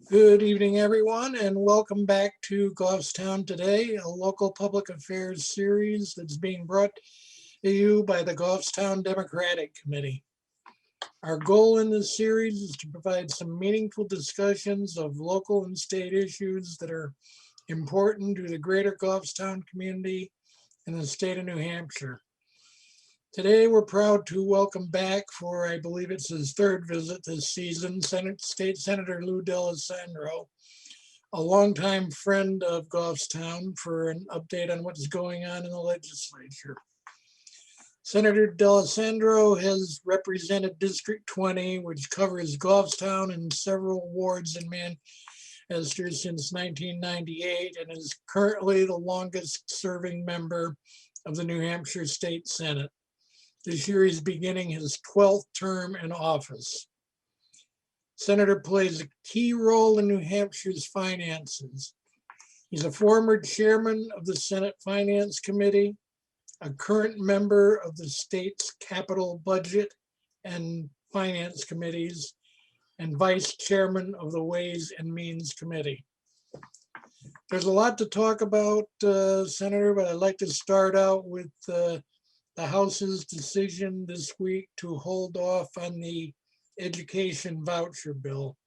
Good evening, everyone, and welcome back to Goffstown Today, a local public affairs series that's being brought to you by the Goffstown Democratic Committee. Our goal in this series is to provide some meaningful discussions of local and state issues that are important to the greater Goffstown community and the state of New Hampshire. Today, we're proud to welcome back for, I believe it's his third visit this season, State Senator Lou D'Alessandro, a longtime friend of Goffstown, for an update on what's going on in the legislature. Senator D'Alessandro has represented District 20, which covers Goffstown and several wards in Manchester since 1998, and is currently the longest serving member of the New Hampshire State Senate. This year he's beginning his 12th term in office. Senator plays a key role in New Hampshire's finances. He's a former chairman of the Senate Finance Committee, a current member of the state's capital budget and finance committees, and vice chairman of the Ways and Means Committee. There's a lot to talk about, Senator, but I'd like to start out with the House's decision this week to hold off on the education voucher bill.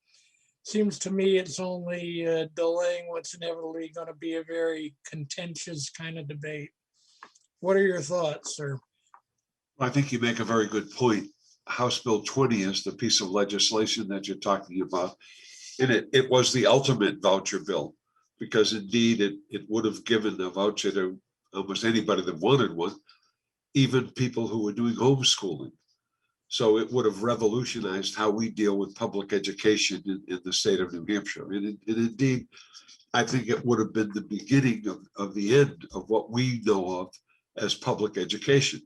Seems to me it's only delaying what's inevitably going to be a very contentious kind of debate. What are your thoughts, sir? I think you make a very good point. House Bill 20 is the piece of legislation that you're talking about. And it was the ultimate voucher bill, because indeed it would have given a voucher to almost anybody that wanted one, even people who were doing homeschooling. So it would have revolutionized how we deal with public education in the state of New Hampshire. And indeed, I think it would have been the beginning of the end of what we know of as public education.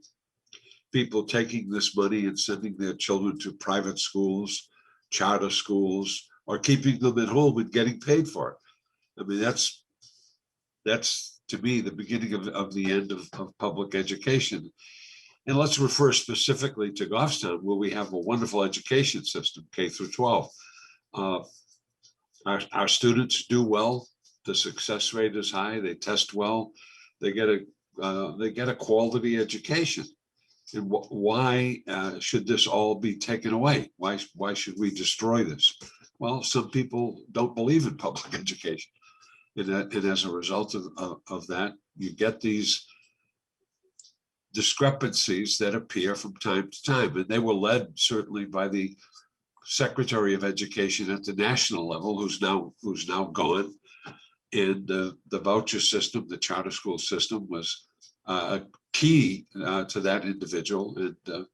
People taking this money and sending their children to private schools, charter schools, or keeping them at home and getting paid for it. I mean, that's to me the beginning of the end of public education. And let's refer specifically to Goffstown, where we have a wonderful education system, K through 12. Our students do well. The success rate is high. They test well. They get a quality education. And why should this all be taken away? Why should we destroy this? Well, some people don't believe in public education. And as a result of that, you get these discrepancies that appear from time to time. And they were led certainly by the Secretary of Education at the national level, who's now gone. And the voucher system, the charter school system, was a key to that individual. And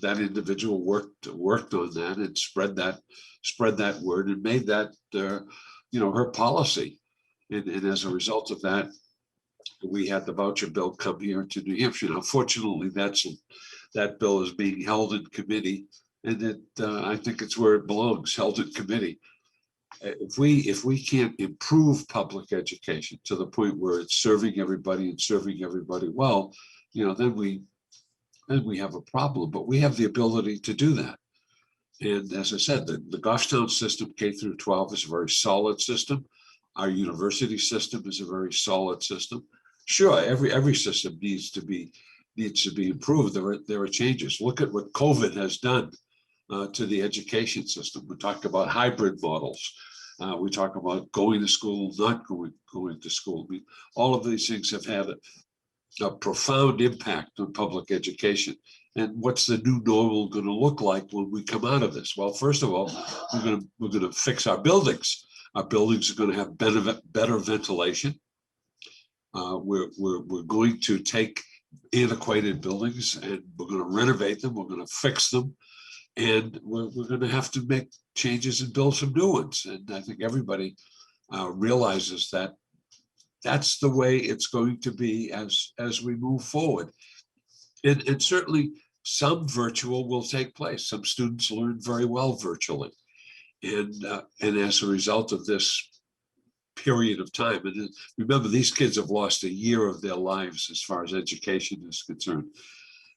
that individual worked on that and spread that word and made that her policy. And as a result of that, we had the voucher bill come here to New Hampshire. Now, fortunately, that bill is being held in committee, and I think it's where it belongs, held in committee. If we can't improve public education to the point where it's serving everybody and serving everybody well, then we have a problem. But we have the ability to do that. And as I said, the Goffstown system, K through 12, is a very solid system. Our university system is a very solid system. Sure, every system needs to be improved. There are changes. Look at what COVID has done to the education system. We talk about hybrid models. We talk about going to school, not going to school. I mean, all of these things have had a profound impact on public education. And what's the new normal going to look like when we come out of this? Well, first of all, we're going to fix our buildings. Our buildings are going to have better ventilation. We're going to take antiquated buildings and we're going to renovate them. We're going to fix them, and we're going to have to make changes and build some new ones. And I think everybody realizes that that's the way it's going to be as we move forward. And certainly some virtual will take place. Some students learn very well virtually. And as a result of this period of time, and remember, these kids have lost a year of their lives as far as education is concerned.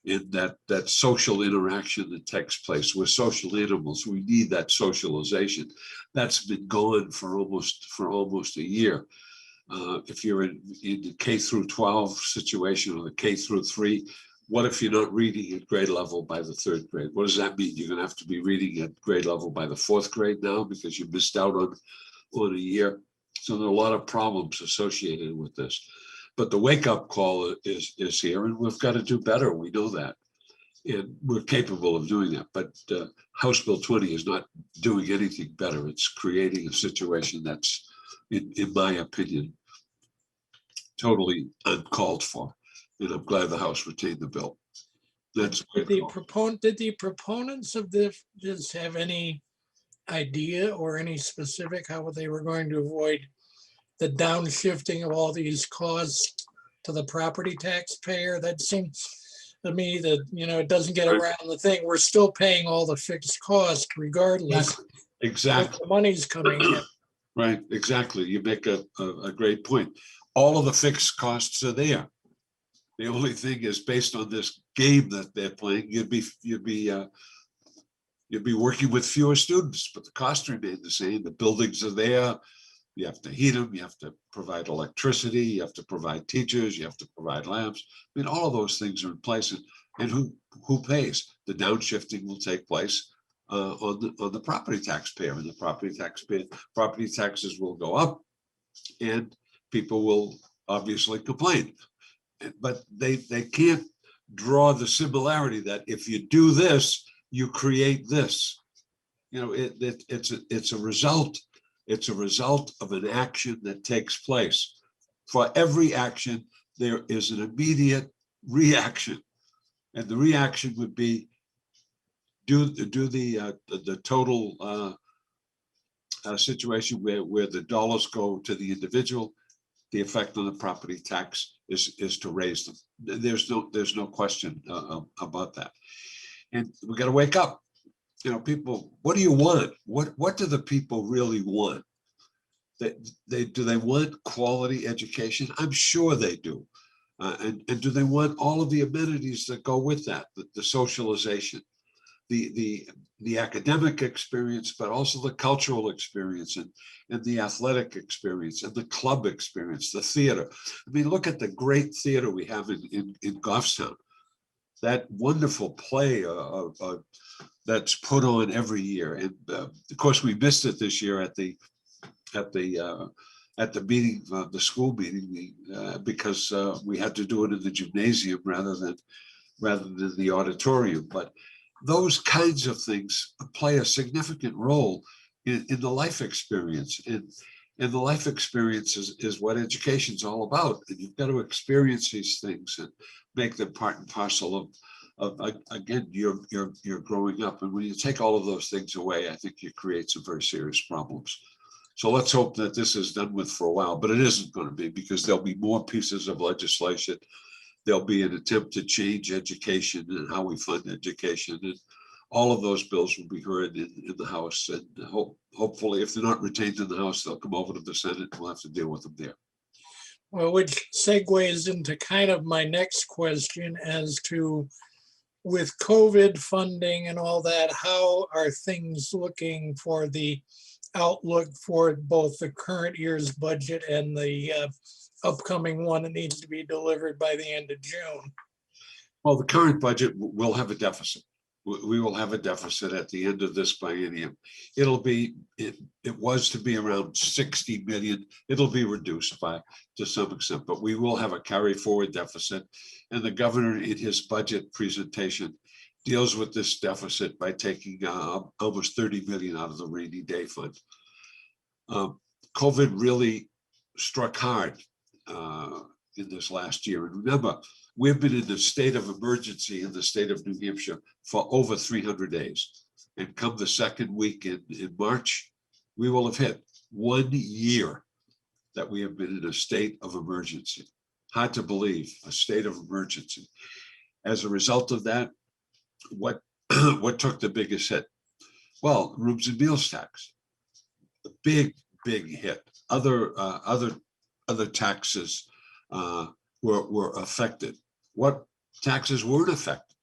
in that social interaction that takes place. We're social animals. We need that socialization. That's been gone for almost a year. If you're in the K through 12 situation or the K through 3, what if you're not reading at grade level by the 3rd grade? What does that mean? You're going to have to be reading at grade level by the 4th grade now because you missed out on a year. So there are a lot of problems associated with this. But the wake-up call is here, and we've got to do better. We know that, and we're capable of doing that. But House Bill 20 is not doing anything better. It's creating a situation that's, in my opinion, totally uncalled for. And I'm glad the House retained the bill. That's Did the proponents of this have any idea or any specific how they were going to avoid the downshifting of all these costs to the property taxpayer? That seems to me that, it doesn't get around the thing. We're still paying all the fixed cost regardless. Exactly. What the money's coming in. Right, exactly. You make a great point. All of the fixed costs are there. The only thing is, based on this game that they're playing, you'd be working with fewer students, but the costs remain the same. The buildings are there. You have to heat them. You have to provide electricity. You have to provide teachers. You have to provide labs. I mean, all of those things are in place. And who pays? The downshifting will take place on the property taxpayer, and the property taxes will go up, and people will obviously complain. But they can't draw the similarity that if you do this, you create this. It's a result. It's a result of an action that takes place. For every action, there is an immediate reaction, and the reaction would be do the total situation where the dollars go to the individual. The effect on the property tax is to raise them. There's no question about that. And we got to wake up. People, what do you want? What do the people really want? Do they want quality education? I'm sure they do. And do they want all of the amenities that go with that? The socialization, the academic experience, but also the cultural experience and the athletic experience and the club experience, the theater. I mean, look at the great theater we have in Goffstown. That wonderful play that's put on every year. And of course, we missed it this year at the meeting, the school meeting, because we had to do it in the gymnasium rather than the auditorium. But those kinds of things play a significant role in the life experience. And the life experience is what education is all about. And you've got to experience these things and make them part and parcel of again, you're growing up. And when you take all of those things away, I think you create some very serious problems. So let's hope that this is done with for a while, but it isn't going to be, because there'll be more pieces of legislation. There'll be an attempt to change education and how we fund education, and all of those bills will be heard in the House. And hopefully, if they're not retained in the House, they'll come over to the Senate, and we'll have to deal with them there. Well, which segues into kind of my next question as to, with COVID funding and all that, how are things looking for the outlook for both the current year's budget and the upcoming one that needs to be delivered by the end of June? Well, the current budget will have a deficit. We will have a deficit at the end of this biennium. It was to be around 60 million. It'll be reduced to some extent, but we will have a carry forward deficit. And the governor, in his budget presentation, deals with this deficit by taking almost 30 million out of the rainy day fund. COVID really struck hard in this last year. And remember, we've been in a state of emergency in the state of New Hampshire for over 300 days. And come the second week in March, we will have hit 1 year that we have been in a state of emergency. Hard to believe, a state of emergency. As a result of that, what took the biggest hit? Well, rooms and meals tax, a big hit. Other taxes were affected. What taxes weren't affected?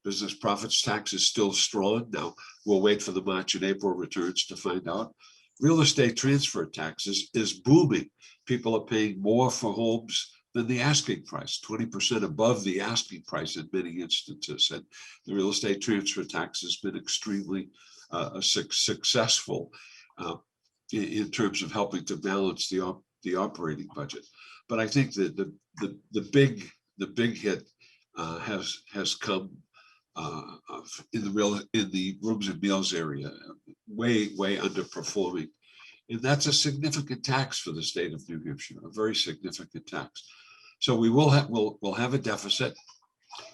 Business profits tax is still strong. Now, we'll wait for the March and April returns to find out. Real estate transfer taxes is booming. People are paying more for homes than the asking price, 20% above the asking price in many instances. And the real estate transfer tax has been extremely successful in terms of helping to balance the operating budget. But I think that the big hit has come in the rooms and meals area, way underperforming. And that's a significant tax for the state of New Hampshire, a very significant tax. So we'll have a deficit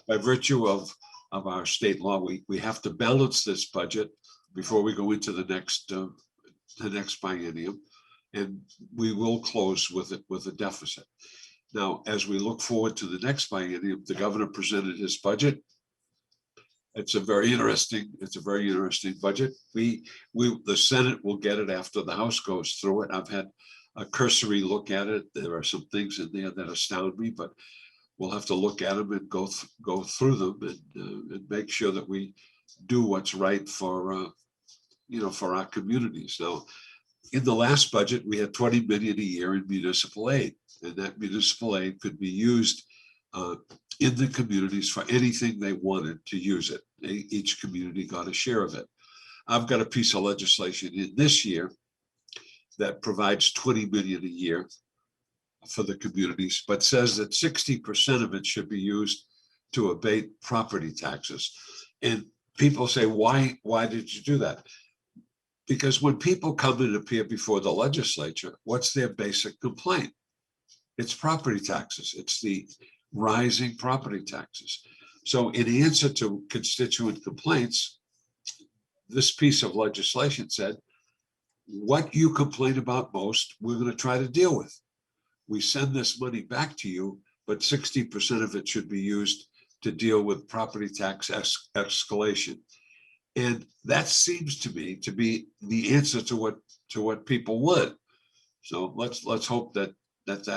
by virtue of our state law. We have to balance this budget before we go into the next biennium, and we will close with a deficit. Now, as we look forward to the next biennium, the governor presented his budget. It's a very interesting budget. The Senate will get it after the House goes through it. I've had a cursory look at it. There are some things in there that astound me, but we'll have to look at them and go through them and make sure that we do what's right for for our communities. Now, in the last budget, we had 20 million a year in municipal aid, and that municipal aid could be used in the communities for anything they wanted to use it. Each community got a share of it. I've got a piece of legislation in this year that provides 20 million a year for the communities, but says that 60% of it should be used to abate property taxes. And people say, why did you do that? Because when people come and appear before the legislature, what's their basic complaint? It's property taxes. It's the rising property taxes. So in answer to constituent complaints, this piece of legislation said, what you complain about most, we're going to try to deal with. We send this money back to you, but 60% of it should be used to deal with property tax escalation. And that seems to me to be the answer to what people want. So let's hope that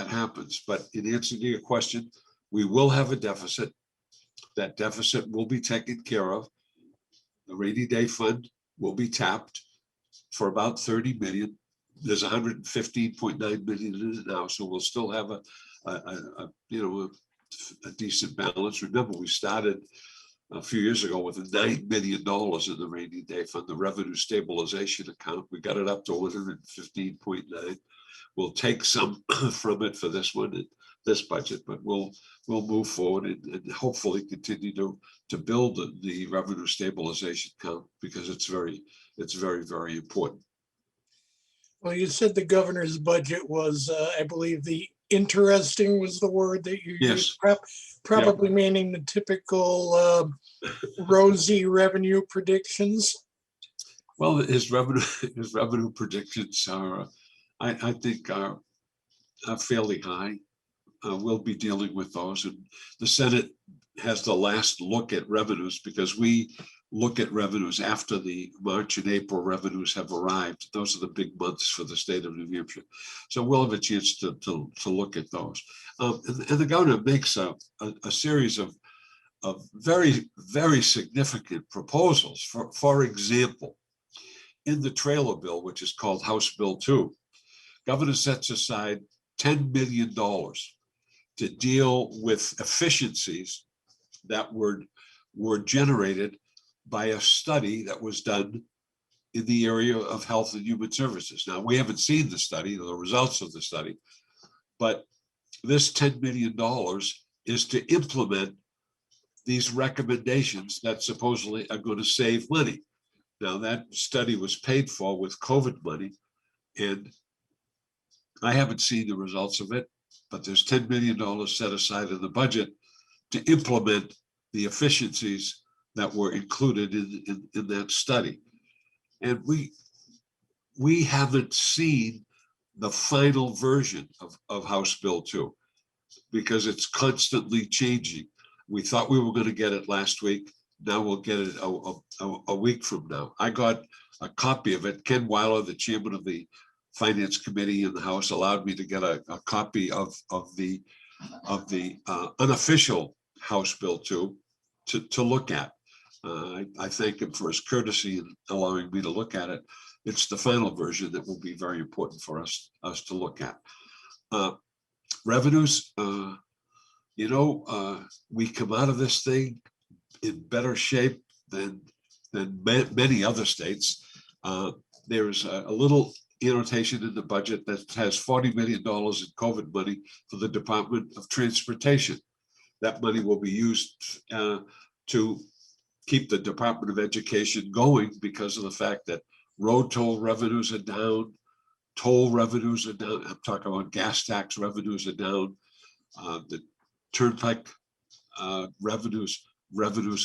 happens. But in answer to your question, we will have a deficit. That deficit will be taken care of. The rainy day fund will be tapped for about 30 million. There's 115.9 million in it now, so we'll still have a decent balance. Remember, we started a few years ago with $9 million in the rainy day fund, the revenue stabilization account. We got it up to 115.9. We'll take some from it for this one, this budget, but we'll move forward and hopefully continue to build the revenue stabilization account, because it's very important. Well, you said the governor's budget was, I believe, interesting was the word that you used, probably meaning the typical rosy revenue predictions. Well, his revenue predictions are, I think, are fairly high. We'll be dealing with those, and the Senate has the last look at revenues, because we look at revenues after the March and April revenues have arrived. Those are the big months for the state of New Hampshire. So we'll have a chance to look at those. And the governor makes a series of very significant proposals. For example, in the trailer bill, which is called House Bill 2, governor sets aside $10 million to deal with efficiencies that were generated by a study that was done in the area of health and human services. Now, we haven't seen the study, the results of the study, but this $10 million is to implement these recommendations that supposedly are going to save money. Now, that study was paid for with COVID money, and I haven't seen the results of it, but there's $10 million set aside in the budget to implement the efficiencies that were included in that study. And we haven't seen the final version of House Bill 2, because it's constantly changing. We thought we were going to get it last week. Now we'll get it a week from now. I got a copy of it. Ken Weiler, the chairman of the Finance Committee in the House, allowed me to get a copy of the unofficial House Bill 2 to look at. I thank him for his courtesy in allowing me to look at it. It's the final version that will be very important for us to look at. Revenues, we come out of this thing in better shape than many other states. There's a little annotation in the budget that has $40 million in COVID money for the Department of Transportation. That money will be used to keep the Department of Education going because of the fact that road toll revenues are down, toll revenues are down. I'm talking about gas tax revenues are down. The turnpike revenues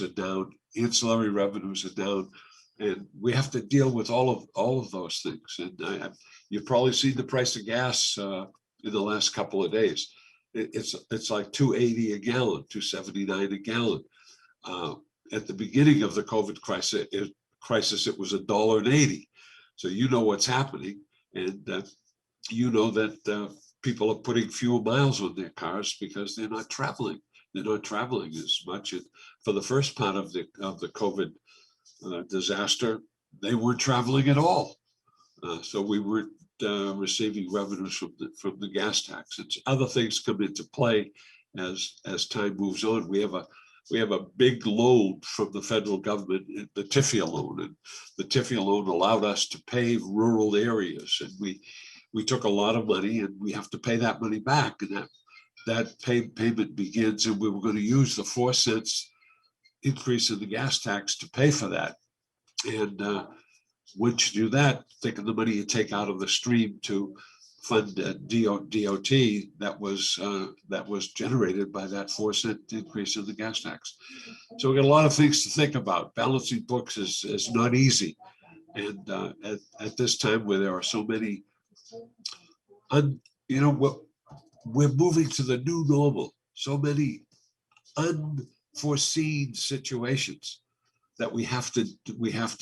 are down. Ancillary revenues are down, and we have to deal with all of those things. And you've probably seen the price of gas in the last couple of days. It's like $2.80 a gallon, $2.79 a gallon. At the beginning of the COVID crisis, it was $1.80. So you know what's happening, and you know that people are putting fewer miles on their cars because they're not traveling. They're not traveling as much. And for the first part of the COVID disaster, they weren't traveling at all. So we weren't receiving revenues from the gas tax. It's other things come into play as time moves on. We have a big loan from the federal government, the TIFIA loan, and the TIFIA loan allowed us to pave rural areas, and we took a lot of money, and we have to pay that money back, and that payment begins, and we were going to use the 4 cents increase in the gas tax to pay for that. And once you do that, think of the money you take out of the stream to fund DOT that was generated by that 4 cent increase in the gas tax. So we got a lot of things to think about. Balancing books is not easy, and at this time where there are so many, we're moving to the new normal. So many unforeseen situations that we have to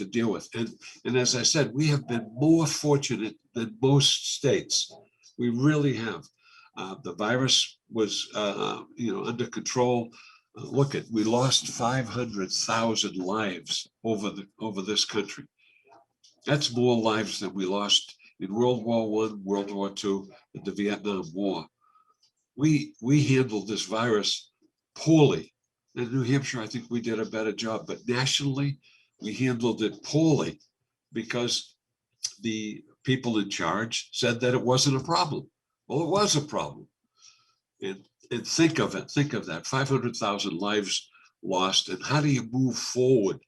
deal with. And as I said, we have been more fortunate than most states. We really have. The virus was under control. We lost 500,000 lives over this country. That's more lives than we lost in World War I, World War II, and the Vietnam War. We handled this virus poorly. In New Hampshire, I think we did a better job, but nationally, we handled it poorly because the people in charge said that it wasn't a problem. Well, it was a problem. And think of that, 500,000 lives lost. And how do you move forward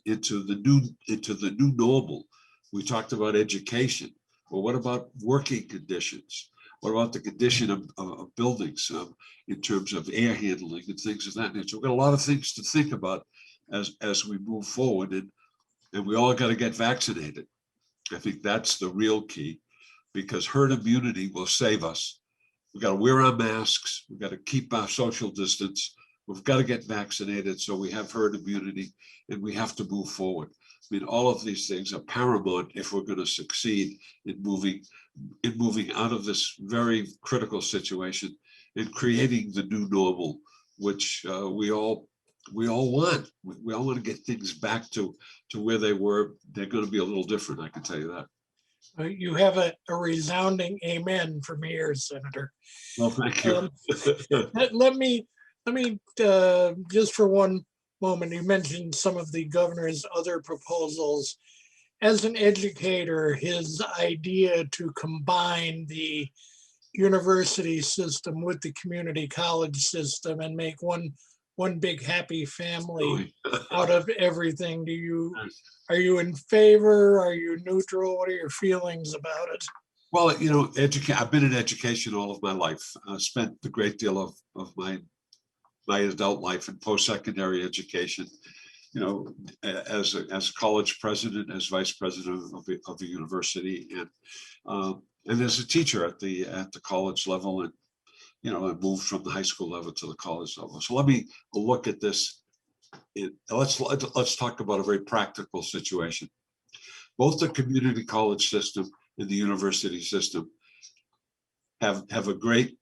into the new normal? We talked about education. Well, what about working conditions? What about the condition of buildings in terms of air handling and things of that nature? We've got a lot of things to think about as we move forward, and we all got to get vaccinated. I think that's the real key, because herd immunity will save us. We've got to wear our masks. We've got to keep our social distance. We've got to get vaccinated so we have herd immunity, and we have to move forward. I mean, all of these things are paramount if we're going to succeed in moving out of this very critical situation and creating the new normal, which we all want. We all want to get things back to where they were. They're going to be a little different, I can tell you that. You have a resounding amen from here, Senator. Well, thank you. Let me just for one moment, you mentioned some of the governor's other proposals. As an educator, his idea to combine the university system with the community college system and make one big happy family out of everything. Are you in favor? Are you neutral? What are your feelings about it? Well, I've been in education all of my life. I spent a great deal of my adult life in post-secondary education, as a college president, as vice president of the university, and as a teacher at the college level, and I moved from the high school level to the college level. So let me look at this. Let's talk about a very practical situation. Both the community college system and the university system have a great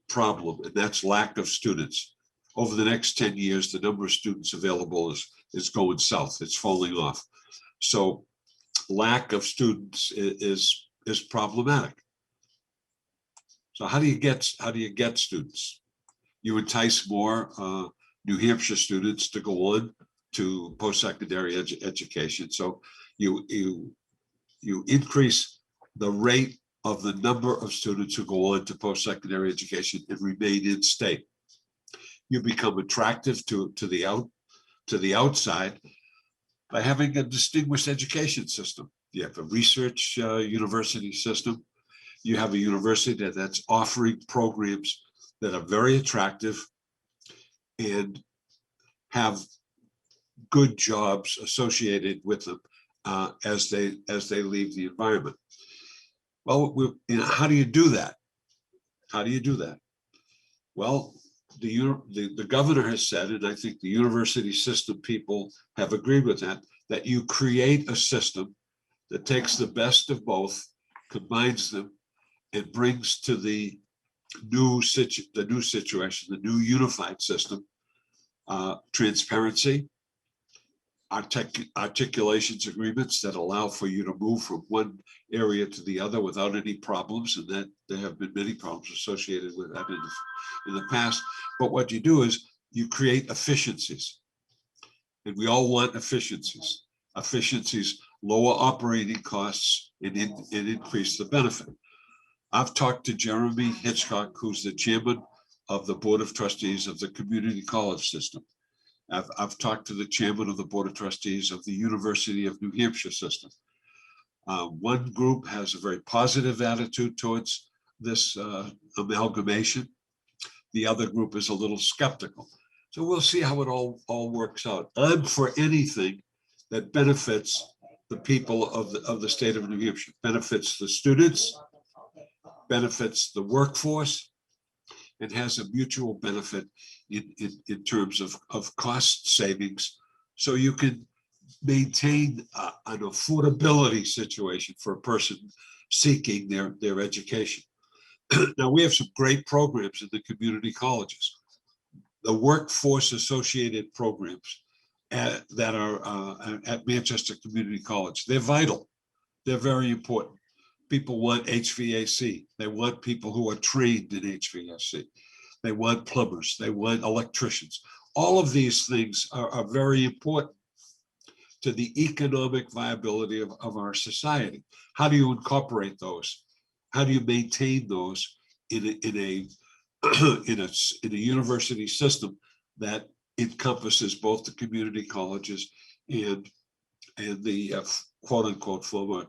problem, and that's lack of students. over the next 10 years, the number of students available is going south. It's falling off. So lack of students is problematic. So how do you get students? You entice more New Hampshire students to go on to post-secondary education. So you increase the rate of the number of students who go on to post-secondary education and remain in state. You become attractive to the outside by having a distinguished education system. You have a research university system. You have a university that's offering programs that are very attractive and have good jobs associated with them as they leave the environment. Well, how do you do that? How do you do that? Well, the governor has said, and I think the university system people have agreed with that you create a system that takes the best of both, combines them, and brings to the new situation, the new unified system, transparency, articulations agreements that allow for you to move from one area to the other without any problems, and that there have been many problems associated with that in the past. But what you do is you create efficiencies, and we all want efficiencies. Efficiencies lower operating costs and increase the benefit. I've talked to Jeremy Hitchcock, who's the chairman of the Board of Trustees of the Community College System. I've talked to the chairman of the Board of Trustees of the University of New Hampshire system. One group has a very positive attitude towards this amalgamation. The other group is a little skeptical. So we'll see how it all works out. I'm for anything that benefits the people of the state of New Hampshire, benefits the students, benefits the workforce, and has a mutual benefit in terms of cost savings, so you can maintain an affordability situation for a person seeking their education. Now, we have some great programs in the community colleges. The workforce associated programs that are at Manchester Community College, they're vital. They're very important. People want HVAC. They want people who are trained in HVAC. They want plumbers. They want electricians. All of these things are very important to the economic viability of our society. How do you incorporate those? How do you maintain those in a university system that encompasses both the community colleges and the quote unquote former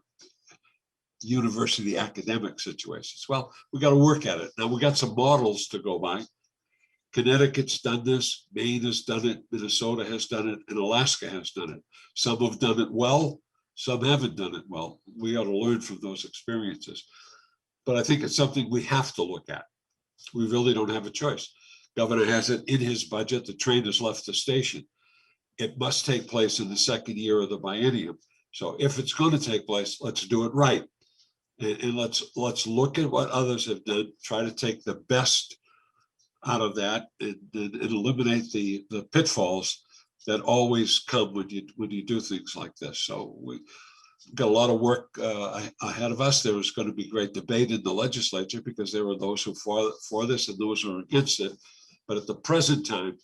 university academic situations? Well, we got to work at it. Now we got some models to go by. Connecticut's done this, Maine has done it, Minnesota has done it, and Alaska has done it. Some have done it well, some haven't done it well. We ought to learn from those experiences. But I think it's something we have to look at. We really don't have a choice. Governor has it in his budget. The train has left the station. It must take place in the second year of the biennium. So if it's going to take place, let's do it right. And let's look at what others have done, try to take the best out of that and eliminate the pitfalls that always come when you do things like this. So we got a lot of work ahead of us. There was going to be great debate in the legislature because there were those who for this and those who are against it. But at the present time,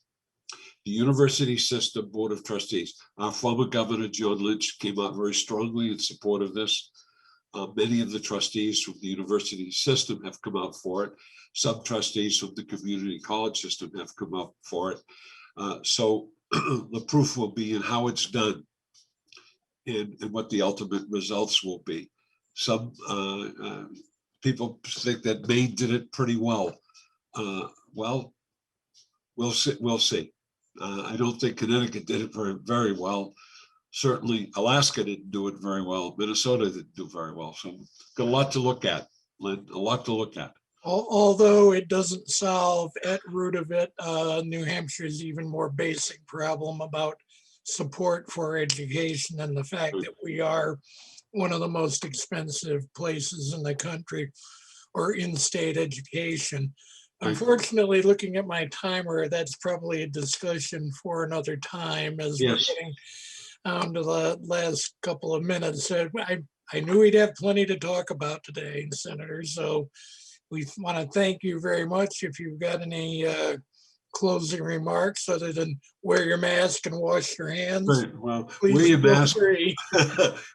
the University System Board of Trustees, our former governor, John Lynch, came out very strongly in support of this. Many of the trustees from the university system have come out for it. Some trustees from the community college system have come out for it. So the proof will be in how it's done and what the ultimate results will be. Some people think that Maine did it pretty well. Well, we'll see. We'll see. I don't think Connecticut did it very well. Certainly, Alaska didn't do it very well. Minnesota didn't do very well. So, got a lot to look at, Lynn. A lot to look at. Although it doesn't solve at root of it, New Hampshire's even more basic problem about support for education and the fact that we are one of the most expensive places in the country or in-state education. Unfortunately, looking at my timer, that's probably a discussion for another time as we're Yes. getting to the last couple of minutes. I knew we'd have plenty to talk about today, Senator, so we want to thank you very much. If you've got any closing remarks other than wear your mask and wash your hands, Right. Well, please wear your feel mask, free.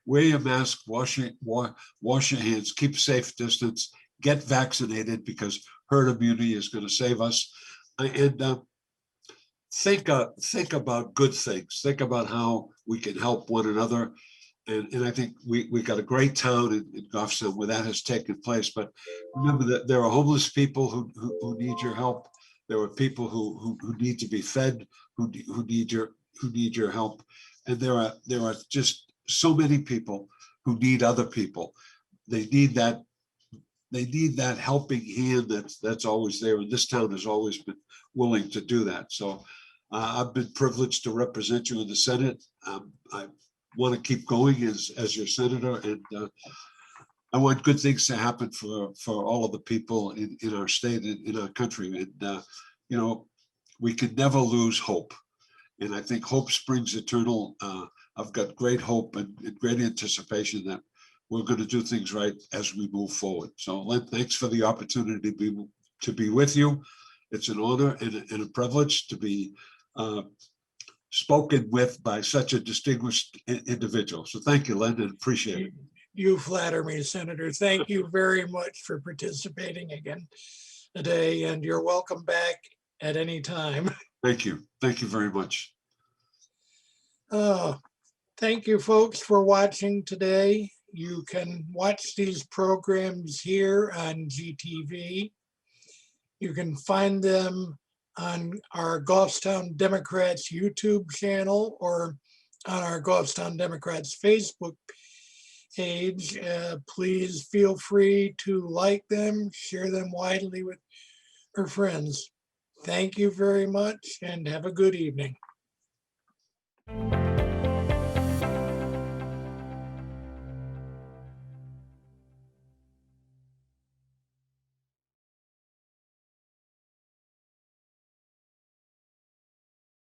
wear your mask, wash your hands, keep safe distance, get vaccinated because herd immunity is going to save us. And think about good things. Think about how we can help one another. And I think we got a great town in Goffstown where that has taken place. But remember that there are homeless people who need your help. There are people who need to be fed, who need your help. And there are just so many people who need other people. They need that helping hand that's always there. And this town has always been willing to do that. So I've been privileged to represent you in the Senate. I want to keep going as your senator, and I want good things to happen for all of the people in our state and in our country. And we can never lose hope. And I think hope springs eternal. I've got great hope and great anticipation that we're going to do things right as we move forward. So Len, thanks for the opportunity to be with you. It's an honor and a privilege to be spoken with by such a distinguished individual. So thank you, Len, and appreciate it. You flatter me, Senator. Thank you very much for participating again today, and you're welcome back at any time. Thank you. Thank you very much. Thank you, folks, for watching today. You can watch these programs here on GTV. You can find them on our Goffstown Democrats YouTube channel or on our Goffstown Democrats Facebook page. Please feel free to like them, share them widely with your friends. Thank you very much and have a good evening.